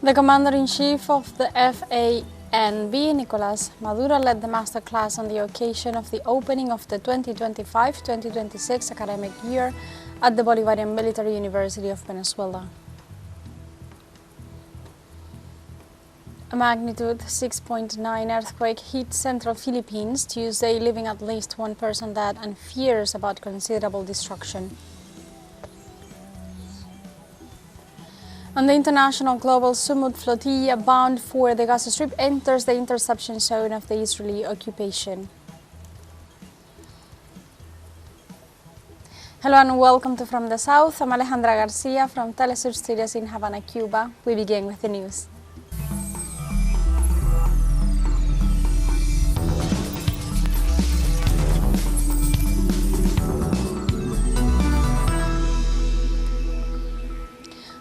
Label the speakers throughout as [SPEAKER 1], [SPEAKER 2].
[SPEAKER 1] The Commander-in-Chief of the FANB, Nicolas Maduro, led the masterclass on the occasion of the opening of the 2025-2026 academic year at the Bolivarian Military University of Venezuela. A magnitude 6.9 earthquake hit central Philippines Tuesday, leaving at least one person dead and fears about considerable destruction. And the international global Sumud flotilla bound for the Gaza Strip enters the interception zone of the Israeli occupation. Hello and welcome to From the South. I'm Alejandra Garcia from teleSUR studios in Havana, Cuba. We begin with the news.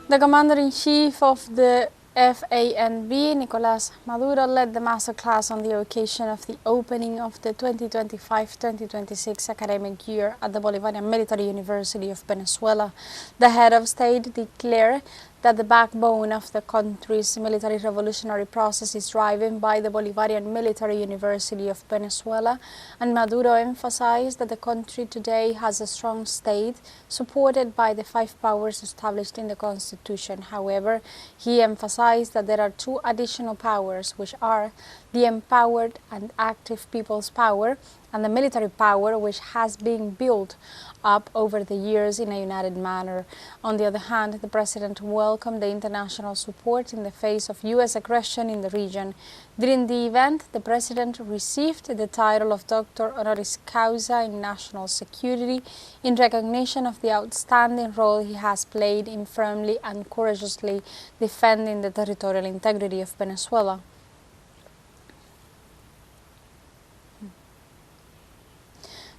[SPEAKER 1] The Commander-in-Chief of the FANB, Nicolas Maduro, led the masterclass on the occasion of the opening of the 2025-2026 academic year at the Bolivarian Military University of Venezuela. The head of state declared that the backbone of the country's military revolutionary process is driven by the Bolivarian Military University of Venezuela, and Maduro emphasized that the country today has a strong state supported by the 5 powers established in the Constitution. However, he emphasized that there are 2 additional powers, which are the empowered and active people's power and the military power, which has been built up over the years in a united manner. On the other hand, the president welcomed the international support in the face of U.S. aggression in the region. During the event, the president received the title of Doctor Honoris Causa in National Security in recognition of the outstanding role he has played in firmly and courageously defending the territorial integrity of Venezuela.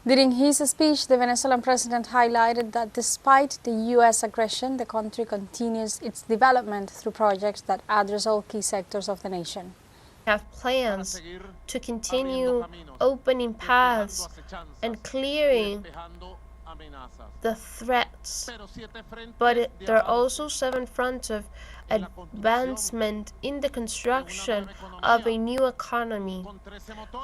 [SPEAKER 1] During his speech, the Venezuelan president highlighted that despite the U.S. aggression, the country continues its development through projects that address all key sectors of the nation.
[SPEAKER 2] We have plans to continue opening paths and clearing the threats, but there are also 7 fronts of advancement in the construction of a new economy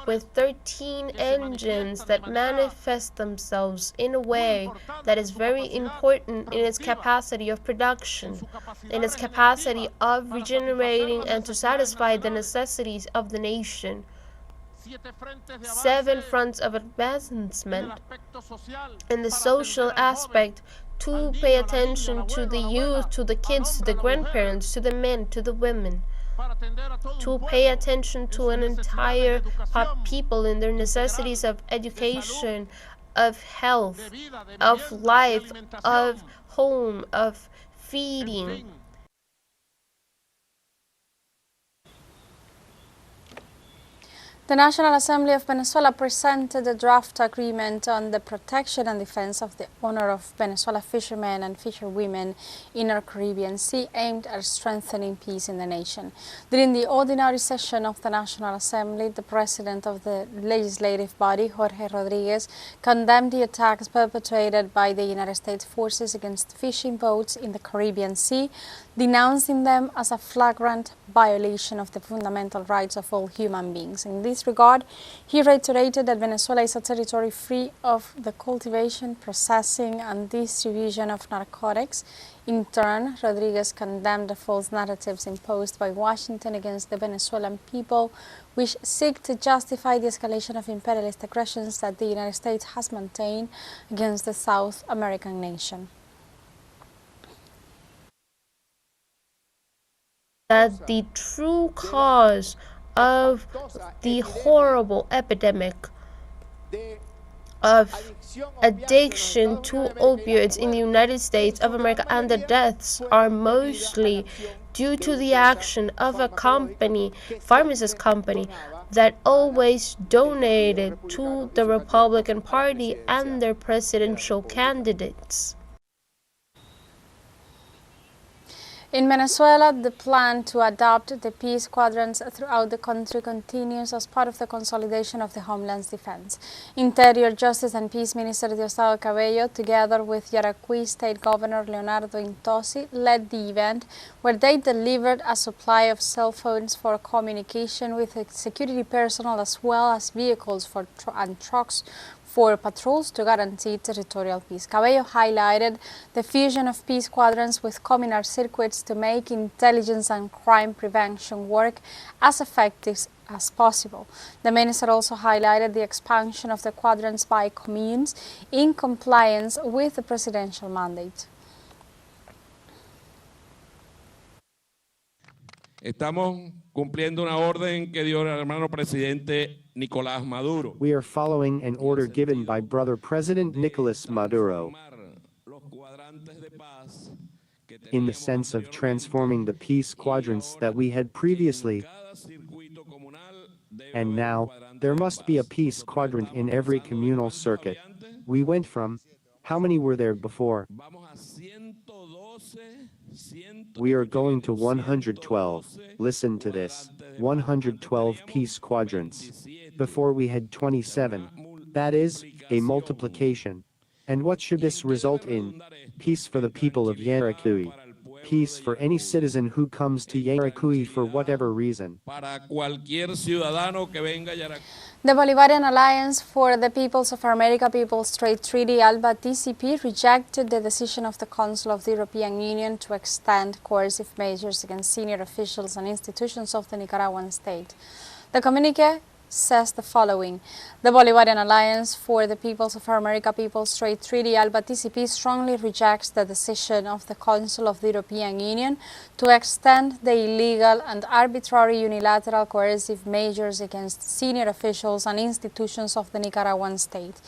[SPEAKER 2] with 13 engines that manifest themselves in a way that is very important in its capacity of production, in its capacity of regenerating and to satisfy the necessities of the nation. 7 fronts of advancement in the social aspect, to pay attention to the youth, to the kids, to the grandparents, to the men, to the women, to pay attention to an entire people in their necessities of education, of health, of life, of home, of feeding.
[SPEAKER 1] The National Assembly of Venezuela presented a draft agreement on the protection and defense of the honor of Venezuela fishermen and fisherwomen in our Caribbean Sea, aimed at strengthening peace in the nation. During the ordinary session of the National Assembly, the president of the legislative body, Jorge Rodriguez, condemned the attacks perpetrated by the United States forces against fishing boats in the Caribbean Sea, denouncing them as a flagrant violation of the fundamental rights of all human beings. In this regard, he reiterated that Venezuela is a territory free of the cultivation, processing, and distribution of narcotics. In turn, Rodriguez condemned the false narratives imposed by Washington against the Venezuelan people, which seek to justify the escalation of imperialist aggressions that the United States has maintained against the South American nation.
[SPEAKER 2] That the true cause of the horrible epidemic of addiction to opioids in the United States of America and the deaths are mostly due to the action of a company, pharmacist company, that always donated to the Republican Party and their presidential candidates.
[SPEAKER 1] In Venezuela, the plan to adopt the peace quadrants throughout the country continues as part of the consolidation of the Homeland Defense. Interior, Justice and Peace Minister Diosdado Cabello, together with Yaracuy State Governor Leonardo Intosi, led the event where they delivered a supply of cell phones for communication with security personnel as well as vehicles and trucks for patrols to guarantee territorial peace. Cabello highlighted the fusion of peace quadrants with communal circuits to make intelligence and crime prevention work as effective as possible. The minister also highlighted the expansion of the quadrants by communes in compliance with the presidential mandate.
[SPEAKER 3] Estamos cumpliendo una orden que dio el hermano presidente Nicolas Maduro.
[SPEAKER 4] We are following an order given by brother President Nicolas Maduro in the sense of transforming the peace quadrants that we had previously, and now there must be a peace quadrant in every communal circuit. We went from, how many were there before? We are going to 112. Listen to this. 112 peace quadrants. Before we had 27. That is, a multiplication. And what should this result in? Peace for the people of Yaracuy. Peace for any citizen who comes to Yaracuy for whatever reason.
[SPEAKER 1] The Bolivarian Alliance for the Peoples of America People's Trade Treaty, ALBA TCP, rejected the decision of the Council of the European Union to extend coercive measures against senior officials and institutions of the Nicaraguan state. The communique says the following: the Bolivarian Alliance for the Peoples of America People's Trade Treaty, ALBA TCP, strongly rejects the decision of the Council of the European Union to extend the illegal and arbitrary unilateral coercive measures against senior officials and institutions of the Nicaraguan state.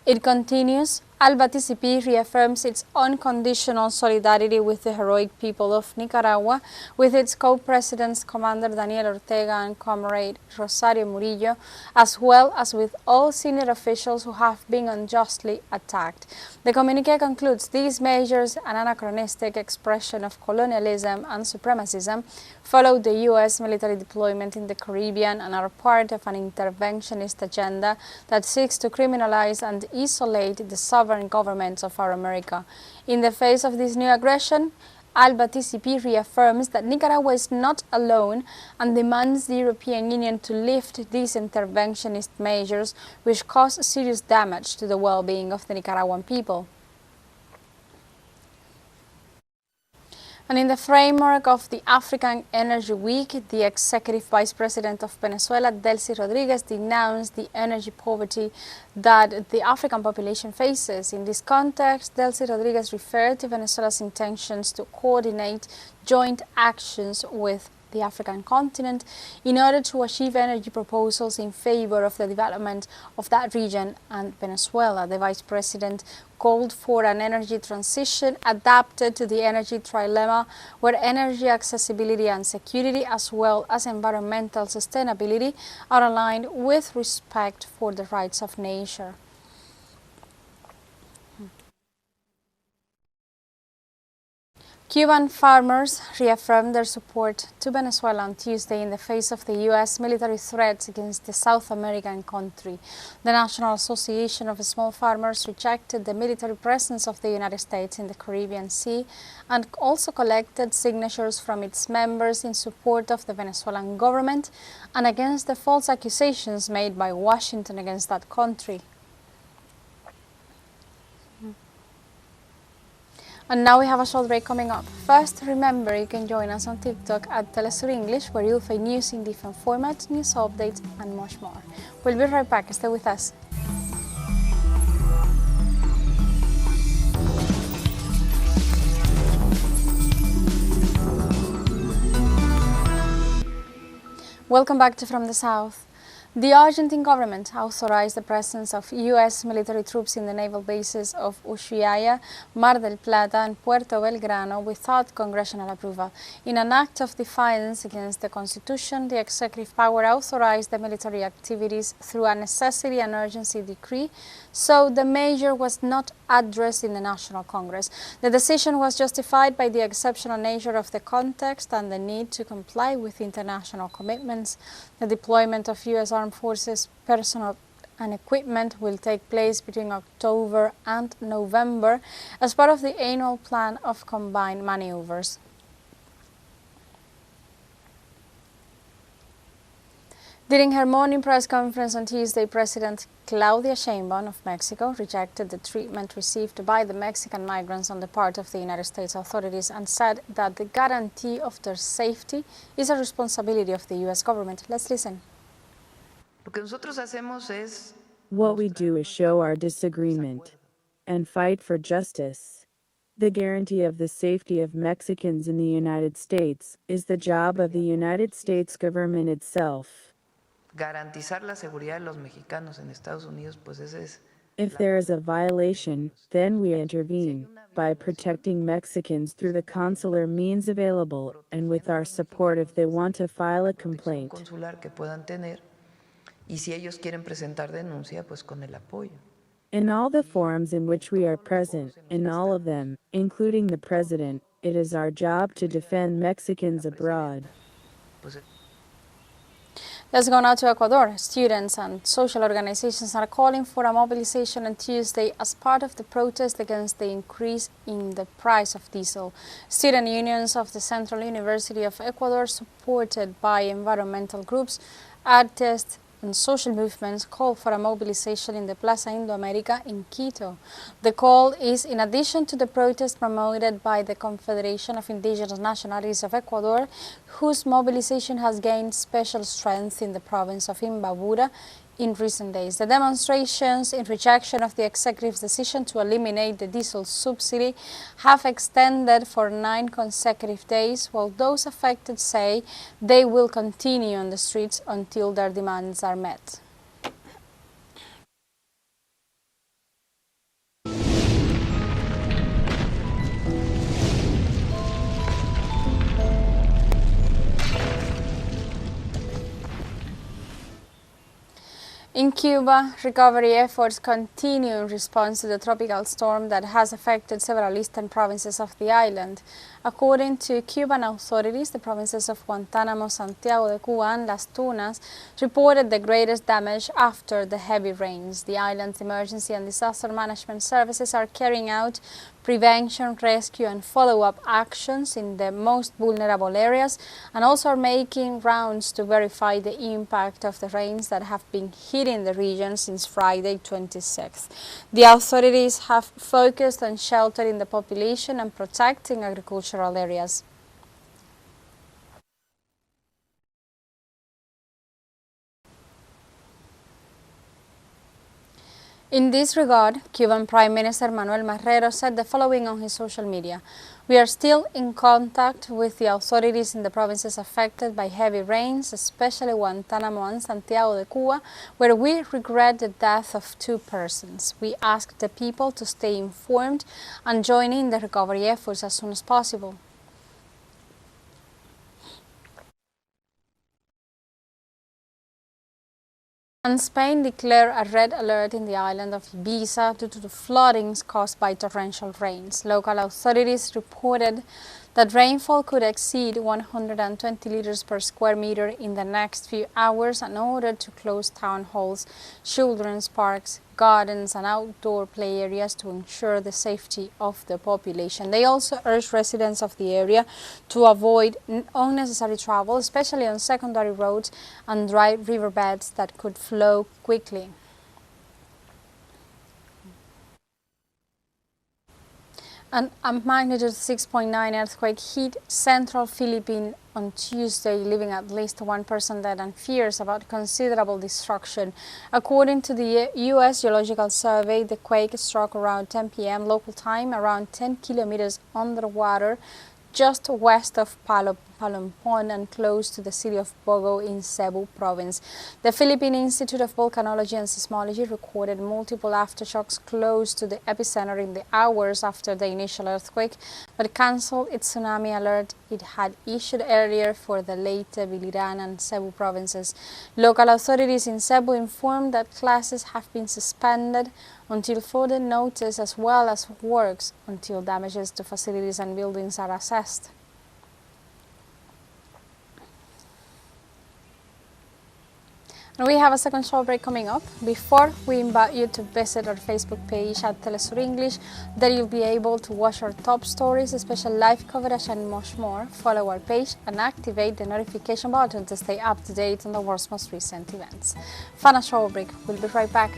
[SPEAKER 1] It continues, ALBA TCP reaffirms its unconditional solidarity with the heroic people of Nicaragua, with its co-presidents Commander Daniel Ortega and Comrade Rosario Murillo, as well as with all senior officials who have been unjustly attacked. The communique concludes these measures, an anachronistic expression of colonialism and supremacism, follow the U.S. military deployment in the Caribbean and are part of an interventionist agenda that seeks to criminalize and isolate the sovereign governments of our America. In the face of this new aggression, ALBA TCP reaffirms that Nicaragua is not alone and demands the European Union to lift these interventionist measures which cause serious damage to the well-being of the Nicaraguan people. And in the framework of the African Energy Week, the Executive Vice President of Venezuela, Delcy Rodriguez, denounced the energy poverty that the African population faces. In this context, Delcy Rodriguez referred to Venezuela's intentions to coordinate joint actions with the African continent in order to achieve energy proposals in favor of the development of that region and Venezuela. The Vice President called for an energy transition adapted to the energy trilemma, where energy accessibility and security, as well as environmental sustainability, are aligned with respect for the rights of nature. Cuban farmers reaffirmed their support to Venezuela on Tuesday in the face of the U.S. military threats against the South American country. The National Association of Small Farmers rejected the military presence of the United States in the Caribbean Sea and also collected signatures from its members in support of the Venezuelan government and against the false accusations made by Washington against that country. And now we have a short break coming up. First, remember you can join us on TikTok at teleSUR English, where you'll find news in different formats, news updates, and much more. We'll be right back. Stay with us. Welcome back to From the South. The Argentine government authorized the presence of U.S. military troops in the naval bases of Ushuaia, Mar del Plata and Puerto Belgrano without congressional approval. In an act of defiance against the Constitution, the executive power authorized the military activities through a necessity and urgency decree, so the measure was not addressed in the National Congress. The decision was justified by the exceptional nature of the context and the need to comply with international commitments. The deployment of U.S. Armed Forces personnel and equipment will take place between October and November as part of the annual plan of combined maneuvers. During her morning press conference on Tuesday, President Claudia Sheinbaum of Mexico rejected the treatment received by the Mexican migrants on the part of the United States authorities and said that the guarantee of their safety is a responsibility of the U.S. government. Let's listen.
[SPEAKER 5] What we do is show our disagreement and fight for justice. The guarantee of the safety of Mexicans in the United States is the job of the United States government itself.
[SPEAKER 6] Garantizar la seguridad de los mexicanos en Estados Unidos, pues ese es.
[SPEAKER 5] If there is a violation, then we intervene by protecting Mexicans through the consular means available and with our support if they want to file a complaint.
[SPEAKER 6] Consular que puedan tener, y si ellos quieren presentar denuncia, pues con el apoyo.
[SPEAKER 5] In all the forums in which we are present, in all of them, including the President, it is our job to defend Mexicans abroad.
[SPEAKER 1] Let's go now to Ecuador. Students and social organizations are calling for a mobilization on Tuesday as part of the protest against the increase in the price of diesel. Student unions of the Central University of Ecuador, supported by environmental groups, artists, and social movements call for a mobilization in the Plaza Indoamérica in Quito. The call is in addition to the protest promoted by the Confederation of Indigenous Nationalities of Ecuador, whose mobilization has gained special strength in the province of Imbabura in recent days. The demonstrations in rejection of the executive's decision to eliminate the diesel subsidy have extended for 9 consecutive days, while those affected say they will continue on the streets until their demands are met. In Cuba, recovery efforts continue in response to the tropical storm that has affected several eastern provinces of the island. According to Cuban authorities, the provinces of Guantánamo, Santiago de Cuba and Las Tunas reported the greatest damage after the heavy rains. The island's emergency and disaster management services are carrying out prevention, rescue and follow-up actions in the most vulnerable areas and also are making rounds to verify the impact of the rains that have been hitting the region since Friday 26th. The authorities have focused on sheltering the population and protecting agricultural areas. In this regard, Cuban Prime Minister Manuel Marrero said the following on his social media. We are still in contact with the authorities in the provinces affected by heavy rains, especially Guantánamo and Santiago de Cuba, where we regret the death of 2 persons. We ask the people to stay informed and join in the recovery efforts as soon as possible. And Spain declared a red alert in the island of Ibiza due to the floodings caused by torrential rains. Local authorities reported that rainfall could exceed 120 liters per square meter in the next few hours and ordered to close town halls, children's parks, gardens and outdoor play areas to ensure the safety of the population. They also urged residents of the area to avoid unnecessary travel, especially on secondary roads and dry riverbeds that could flow quickly. And a magnitude 6.9 earthquake hit central Philippines on Tuesday, leaving at least 1 person dead and fears about considerable destruction. According to the U.S. Geological Survey, the quake struck around 10 p.m. local time, around 10 kilometers underwater, just west of Palumpon and close to the city of Bogo in Cebu province. The Philippine Institute of Volcanology and Seismology recorded multiple aftershocks close to the epicenter in the hours after the initial earthquake, but cancelled its tsunami alert it had issued earlier for the Leyte, Biliran and Cebu provinces. Local authorities in Cebu informed that classes have been suspended until further notice, as well as works until damages to facilities and buildings are assessed. And we have a second show break coming up. Before, we invite you to visit our Facebook page at teleSUR English. There you'll be able to watch our top stories, special live coverage and much more. Follow our page and activate the notification button to stay up to date on the world's most recent events. Final show break. We'll be right back.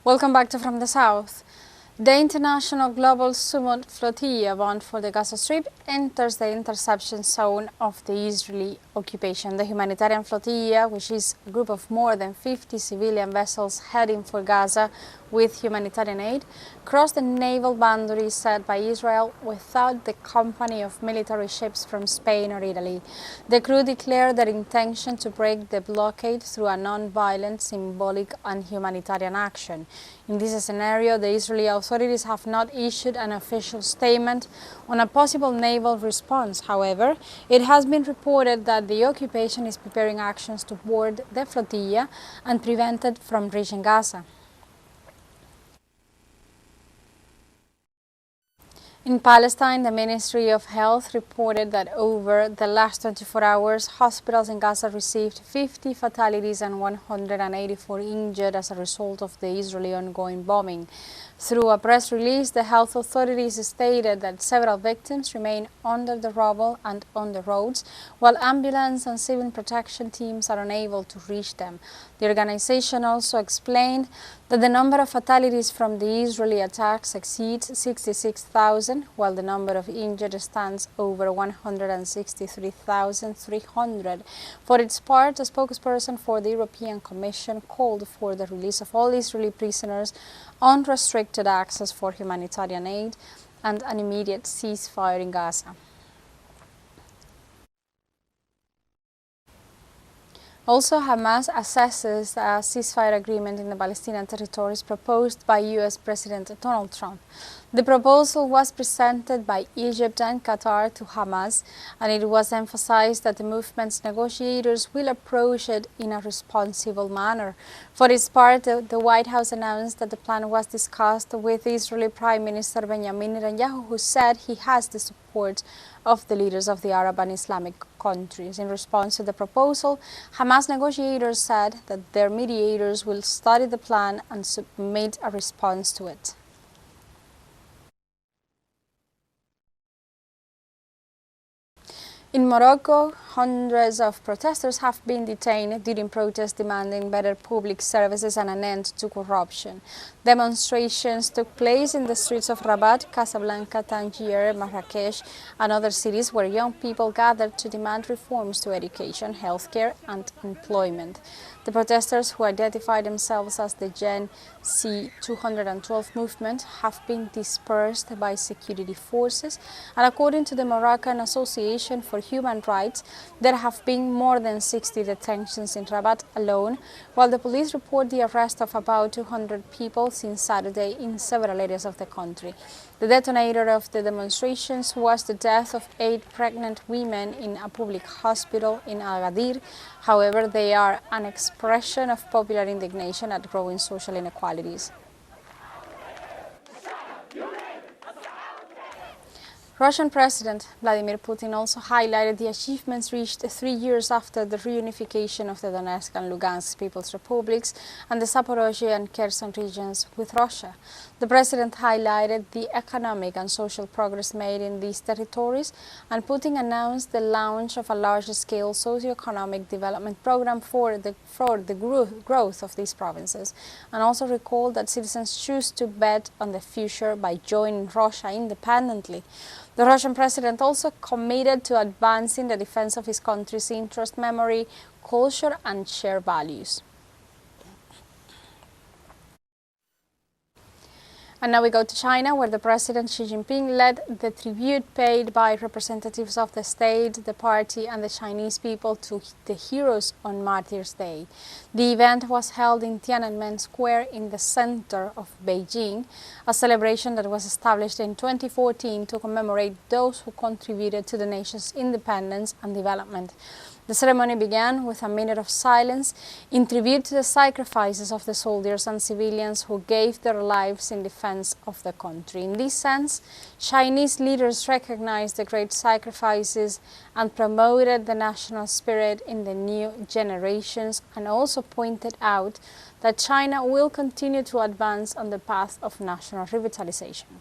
[SPEAKER 1] Welcome back to From the South. The International Global Summit Flotilla bound for the Gaza Strip enters the interception zone of the Israeli occupation. The Humanitarian Flotilla, which is a group of more than 50 civilian vessels heading for Gaza with humanitarian aid, crossed the naval boundary set by Israel without the company of military ships from Spain or Italy. The crew declared their intention to break the blockade through a non-violent, symbolic and humanitarian action. In this scenario, the Israeli authorities have not issued an official statement on a possible naval response. However, it has been reported that the occupation is preparing actions to board the flotilla and prevent it from reaching Gaza. In Palestine, the Ministry of Health reported that over the last 24 hours, hospitals in Gaza received 50 fatalities and 184 injured as a result of the Israeli ongoing bombing. Through a press release, the health authorities stated that several victims remain under the rubble and on the roads, while ambulance and civil protection teams are unable to reach them. The organization also explained that the number of fatalities from the Israeli attacks exceeds 66,000, while the number of injured stands over 163,300. For its part, a spokesperson for the European Commission called for the release of all Israeli prisoners, unrestricted access for humanitarian aid, and an immediate ceasefire in Gaza. Also, Hamas assesses a ceasefire agreement in the Palestinian territories proposed by U.S. President Donald Trump. The proposal was presented by Egypt and Qatar to Hamas, and it was emphasized that the movement's negotiators will approach it in a responsible manner. For its part, the White House announced that the plan was discussed with Israeli Prime Minister Benjamin Netanyahu, who said he has the support of the leaders of the Arab and Islamic countries. In response to the proposal, Hamas negotiators said that their mediators will study the plan and submit a response to it. In Morocco, hundreds of protesters have been detained during protests demanding better public services and an end to corruption. Demonstrations took place in the streets of Rabat, Casablanca, Tangier, Marrakech, and other cities where young people gathered to demand reforms to education, healthcare, and employment. The protesters, who identify themselves as the Gen Z 212 movement, have been dispersed by security forces, and according to the Moroccan Association for Human Rights, there have been more than 60 detentions in Rabat alone, while the police report the arrest of about 200 people since Saturday in several areas of the country. The detonator of the demonstrations was the death of 8 pregnant women in a public hospital in Agadir. However, they are an expression of popular indignation at growing social inequalities. Russian President Vladimir Putin also highlighted the achievements reached 3 years after the reunification of the Donetsk and Lugansk People's Republics and the Zaporozhye and Kherson regions with Russia. The president highlighted the economic and social progress made in these territories, and Putin announced the launch of a large-scale socio-economic development program for the growth of these provinces, and also recalled that citizens choose to bet on the future by joining Russia independently. The Russian president also committed to advancing the defense of his country's interest, memory, culture, and shared values. And now we go to China, where the President Xi Jinping led the tribute paid by representatives of the state, the party, and the Chinese people to the heroes on Martyrs' Day. The event was held in Tiananmen Square in the center of Beijing, a celebration that was established in 2014 to commemorate those who contributed to the nation's independence and development. The ceremony began with a minute of silence in tribute to the sacrifices of the soldiers and civilians who gave their lives in defense of the country. In this sense, Chinese leaders recognized the great sacrifices and promoted the national spirit in the new generations, and also pointed out that China will continue to advance on the path of national revitalization.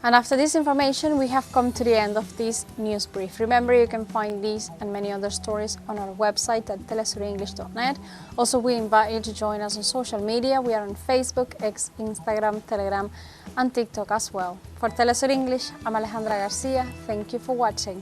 [SPEAKER 1] And after this information, we have come to the end of this news brief. Remember, you can find these and many other stories on our website at telesurenglish.net. Also, we invite you to join us on social media. We are on Facebook, X, Instagram, Telegram, and TikTok as well. For TeleSUR English, I'm Alejandra Garcia. Thank you for watching.